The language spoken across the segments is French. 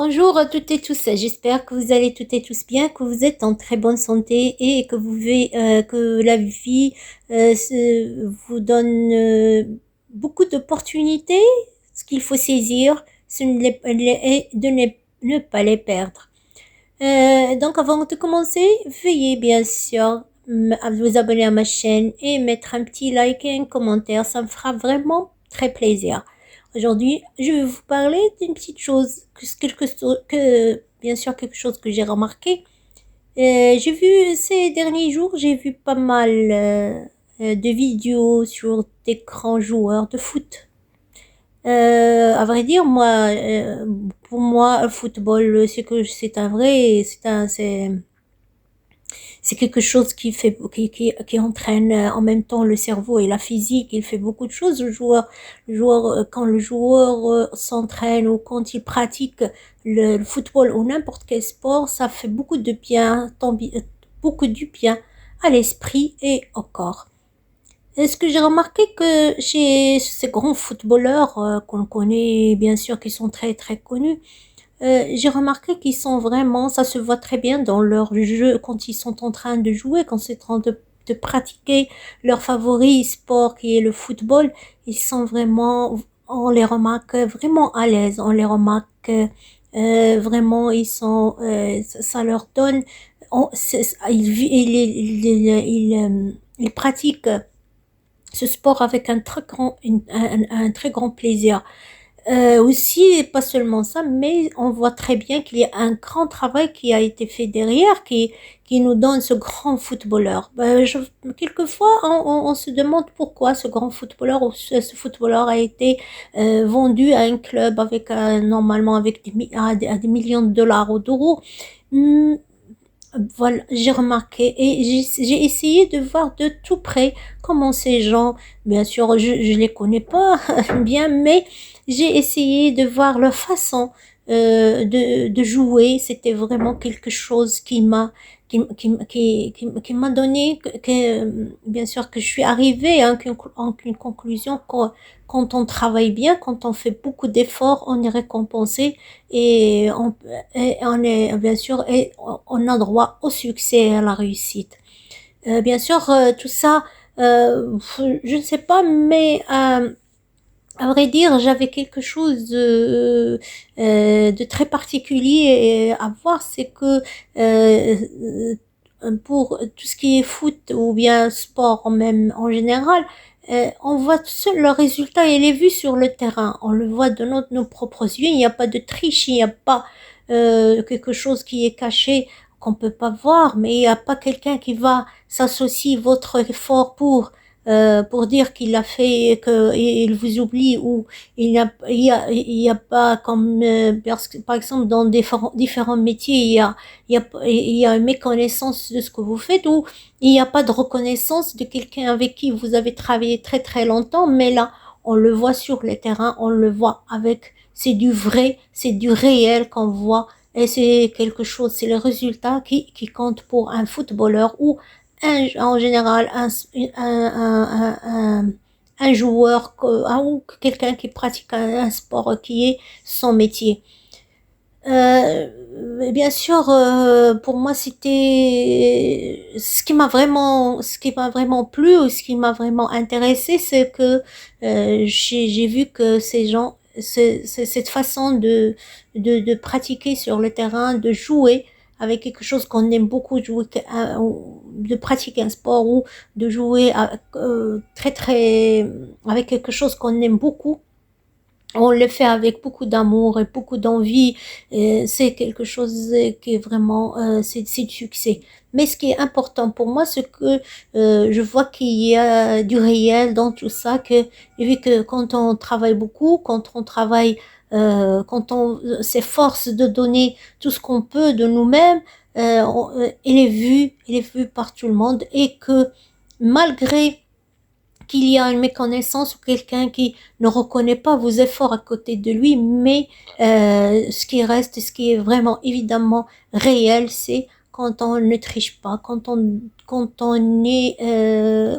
Bonjour à toutes et tous, j'espère que vous allez toutes et tous bien, que vous êtes en très bonne santé et que la vie vous donne beaucoup d'opportunités. Ce qu'il faut saisir, c'est de ne pas les perdre. Donc avant de commencer, veuillez bien sûr à vous abonner à ma chaîne et mettre un petit like et un commentaire, ça me fera vraiment très plaisir. Aujourd'hui, je vais vous parler d'une petite chose, bien sûr quelque chose que j'ai remarqué. J'ai vu ces derniers jours, j'ai vu pas mal de vidéos sur des grands joueurs de foot. À vrai dire, pour moi, le football, c'est un vrai, c'est quelque chose qui entraîne en même temps le cerveau et la physique. Il fait beaucoup de choses. Quand le joueur s'entraîne ou quand il pratique le football ou n'importe quel sport, ça fait beaucoup du bien à l'esprit et au corps. Est-ce que j'ai remarqué que chez ces grands footballeurs qu'on connaît, bien sûr, qui sont très très connus, j'ai remarqué qu'ils sont vraiment, ça se voit très bien dans leur jeu quand ils sont en train de jouer, quand ils sont en train de pratiquer leur favori sport qui est le football. Ils sont vraiment, on les remarque vraiment à l'aise, on les remarque vraiment, ça leur donne, ils pratiquent ce sport avec un très grand plaisir. Aussi, pas seulement ça, mais on voit très bien qu'il y a un grand travail qui a été fait derrière, qui nous donne ce grand footballeur. Quelquefois, on se demande pourquoi ce grand footballeur ou ce footballeur a été vendu à un club normalement avec à des millions de dollars ou d'euros. Hmm, voilà, j'ai remarqué et j'ai essayé de voir de tout près comment ces gens, bien sûr, je les connais pas bien, mais j'ai essayé de voir leur façon de jouer. C'était vraiment quelque chose qui m'a donné bien sûr que je suis arrivée à une conclusion quand on travaille bien, quand on fait beaucoup d'efforts, on est récompensé et on est bien sûr et on a droit au succès et à la réussite. Bien sûr, tout ça, je ne sais pas, mais à vrai dire, j'avais quelque chose de très particulier à voir, c'est que pour tout ce qui est foot ou bien sport même en général, on voit seul le résultat, il est vu sur le terrain, on le voit de nos propres yeux, il n'y a pas de triche, il n'y a pas quelque chose qui est caché qu'on peut pas voir, mais il n'y a pas quelqu'un qui va s'associer votre effort pour dire qu'il a fait, qu'il vous oublie ou il y a pas comme, parce que, par exemple, dans différents métiers, il y a une méconnaissance de ce que vous faites ou il n'y a pas de reconnaissance de quelqu'un avec qui vous avez travaillé très très longtemps, mais là, on le voit sur le terrain, on le voit c'est du vrai, c'est du réel qu'on voit et c'est quelque chose, c'est le résultat qui compte pour un footballeur ou en général un joueur ou quelqu'un qui pratique un sport qui est son métier. Bien sûr, pour moi, c'était ce qui m'a vraiment plu ou ce qui m'a vraiment intéressé, c'est que j'ai vu que ces gens, cette façon de pratiquer sur le terrain, de jouer avec quelque chose qu'on aime beaucoup, de pratiquer un sport ou de jouer très très avec quelque chose qu'on aime beaucoup, on le fait avec beaucoup d'amour et beaucoup d'envie. C'est quelque chose qui est vraiment, c'est du succès. Mais ce qui est important pour moi, c'est que je vois qu'il y a du réel dans tout ça, vu que quand on travaille beaucoup, quand on s'efforce de donner tout ce qu'on peut de nous-mêmes, il est vu par tout le monde et que malgré qu'il y a une méconnaissance ou quelqu'un qui ne reconnaît pas vos efforts à côté de lui, mais ce qui reste, ce qui est vraiment évidemment réel, c'est quand on ne triche pas, quand on est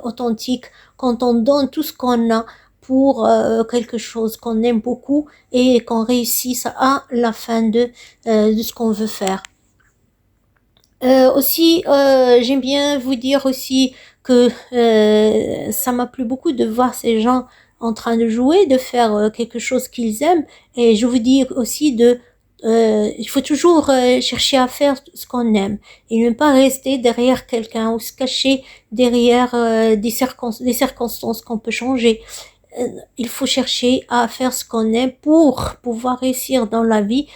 authentique, quand on donne tout ce qu'on a pour quelque chose qu'on aime beaucoup et qu'on réussisse à la fin de ce qu'on veut faire. Aussi, j'aime bien vous dire aussi que ça m'a plu beaucoup de voir ces gens en train de jouer, de faire quelque chose qu'ils aiment. Et je vous dis aussi il faut toujours chercher à faire ce qu'on aime et ne pas rester derrière quelqu'un ou se cacher derrière des circonstances qu'on peut changer. Il faut chercher à faire ce qu'on aime pour pouvoir réussir dans la vie.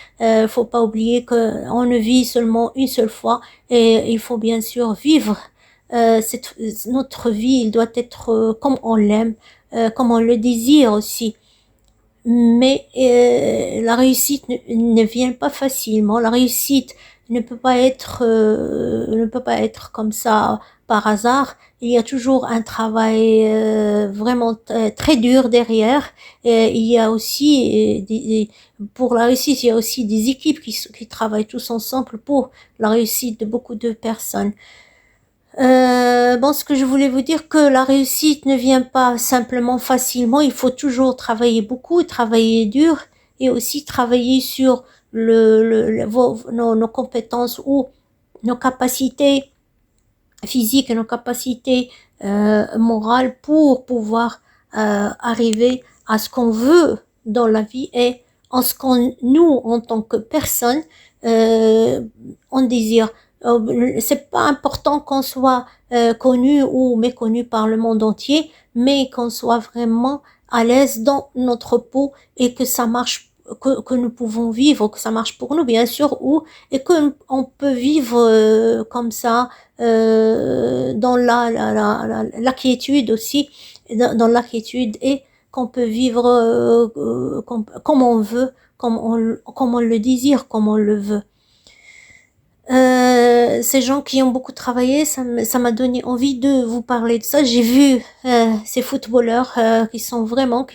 Faut pas oublier qu'on ne vit seulement une seule fois et il faut bien sûr vivre notre vie. Il doit être comme on l'aime, comme on le désire aussi. Mais la réussite ne vient pas facilement. La réussite ne peut pas être comme ça par hasard. Il y a toujours un travail vraiment très dur derrière. Et il y a aussi pour la réussite, il y a aussi des équipes qui travaillent tous ensemble pour la réussite de beaucoup de personnes. Bon, ce que je voulais vous dire, que la réussite ne vient pas simplement facilement. Il faut toujours travailler beaucoup, travailler dur et aussi travailler sur nos compétences ou nos capacités physiques et nos capacités morales pour pouvoir arriver à ce qu'on veut dans la vie et en ce qu'on, nous, en tant que personne, on désire. C'est pas important qu'on soit connu ou méconnu par le monde entier, mais qu'on soit vraiment à l'aise dans notre peau et que ça marche, que nous pouvons vivre, que ça marche pour nous bien sûr, et que on peut vivre comme ça dans la quiétude aussi, dans la quiétude et qu'on peut vivre comme on veut, comme on le désire, comme on le veut. Ces gens qui ont beaucoup travaillé, ça m'a donné envie de vous parler de ça. J'ai vu ces footballeurs qui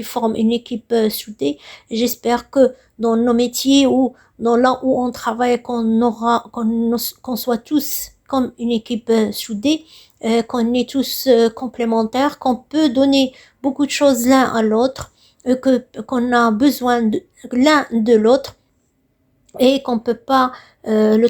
forment une équipe soudée. J'espère que dans nos métiers ou dans là où on travaille, qu'on soit tous comme une équipe soudée, qu'on est tous complémentaires, qu'on peut donner beaucoup de choses l'un à l'autre, qu'on a besoin l'un de l'autre et qu'on peut pas une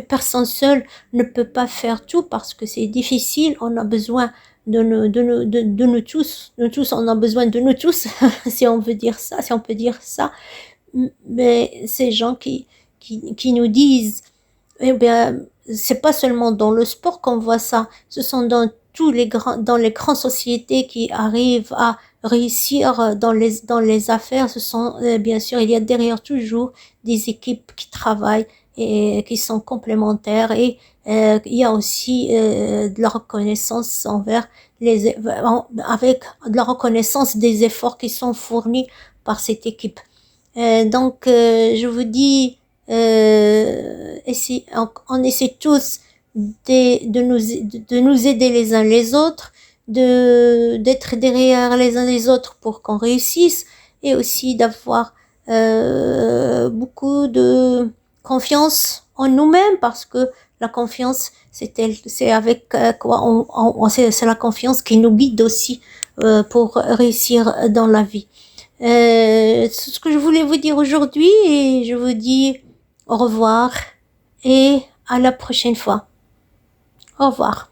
personne seule ne peut pas faire tout parce que c'est difficile. On a besoin de nous tous. Nous tous, on a besoin de nous tous, si on veut dire ça, si on peut dire ça. Mais ces gens qui nous disent, eh bien, c'est pas seulement dans le sport qu'on voit ça. Ce sont dans les grandes sociétés qui arrivent à réussir dans les affaires. Ce sont, bien sûr, il y a derrière toujours des équipes qui travaillent et qui sont complémentaires et il y a aussi de la reconnaissance avec de la reconnaissance des efforts qui sont fournis par cette équipe. Donc, je vous dis, on essaie tous de nous aider les uns les autres, d'être derrière les uns les autres pour qu'on réussisse et aussi d'avoir beaucoup de confiance en nous-mêmes parce que la confiance, c'est avec quoi c'est la confiance qui nous guide aussi pour réussir dans la vie. C'est ce que je voulais vous dire aujourd'hui et je vous dis au revoir et à la prochaine fois. Au revoir.